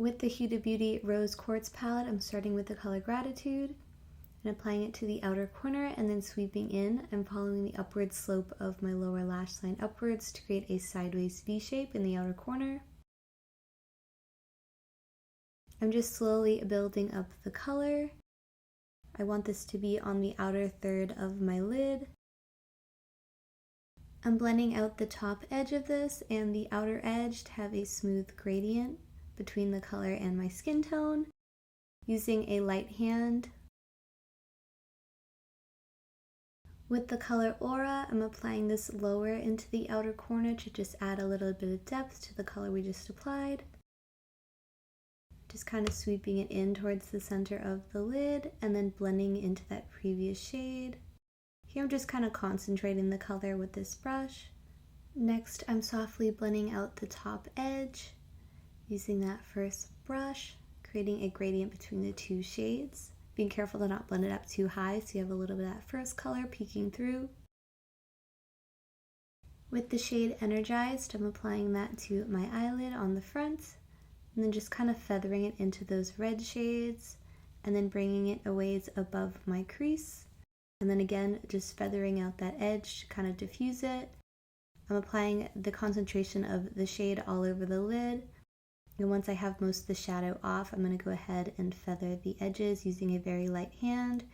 With the Huda Beauty Rose Quartz palette, I'm starting with the color Gratitude and applying it to the outer corner and then sweeping in. I'm following the upward slope of my lower lash line upwards to create a sideways V shape in the outer corner. I'm just slowly building up the color. I want this to be on the outer third of my lid. I'm blending out the top edge of this and the outer edge to have a smooth gradient between the color and my skin tone, using a light hand. With the color Aura, I'm applying this lower into the outer corner to just add a little bit of depth to the color we just applied. Just kind of sweeping it in towards the center of the lid and then blending into that previous shade. Here I'm just kind of concentrating the color with this brush. Next, I'm softly blending out the top edge using that first brush, creating a gradient between the two shades. Being careful to not blend it up too high so you have a little bit of that first color peeking through. With the shade Energized, I'm applying that to my eyelid on the front and then just kind of feathering it into those red shades and then bringing it a ways above my crease. And then again, just feathering out that edge to kind of diffuse it. I'm applying the concentration of the shade all over the lid. And once I have most of the shadow off, I'm going to go ahead and feather the edges using a very light hand,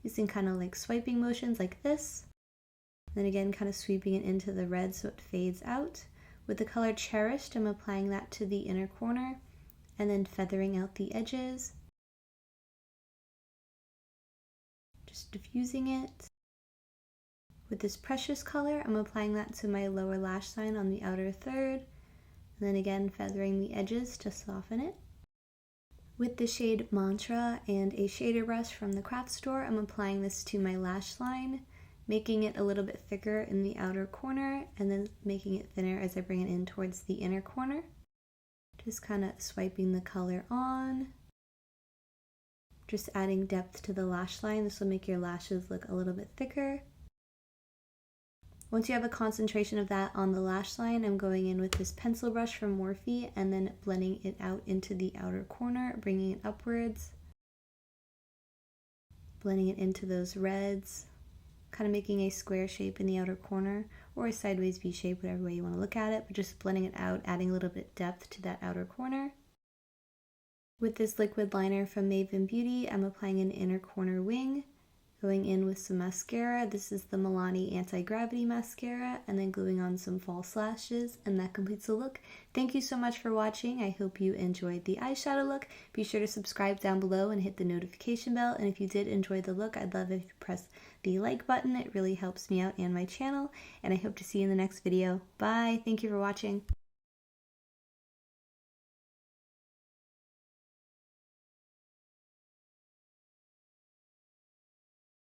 using kind of like swiping motions like this. Then again, kind of sweeping it into the red so it fades out. With the color Cherished, I'm applying that to the inner corner and then feathering out the edges. Just diffusing it. With this Precious color, I'm applying that to my lower lash line on the outer third. And then again, feathering the edges to soften it. With the shade Mantra and a shader brush from the craft store, I'm applying this to my lash line, making it a little bit thicker in the outer corner and then making it thinner as I bring it in towards the inner corner. Just kind of swiping the color on. Just adding depth to the lash line. This will make your lashes look a little bit thicker. Once you have a concentration of that on the lash line, I'm going in with this pencil brush from Morphe and then blending it out into the outer corner, bringing it upwards, blending it into those reds, kind of making a square shape in the outer corner or a sideways V shape, whatever way you want to look at it, but just blending it out, adding a little bit depth to that outer corner. With this liquid liner from Maven Beauty, I'm applying an inner corner wing. Going in with some mascara. This is the Milani Anti-Gravity Mascara, and then gluing on some false lashes, and that completes the look. Thank you so much for watching. I hope you enjoyed the eyeshadow look. Be sure to subscribe down below and hit the notification bell, and if you did enjoy the look, I'd love if you press the like button. It really helps me out and my channel, and I hope to see you in the next video. Bye! Thank you for watching.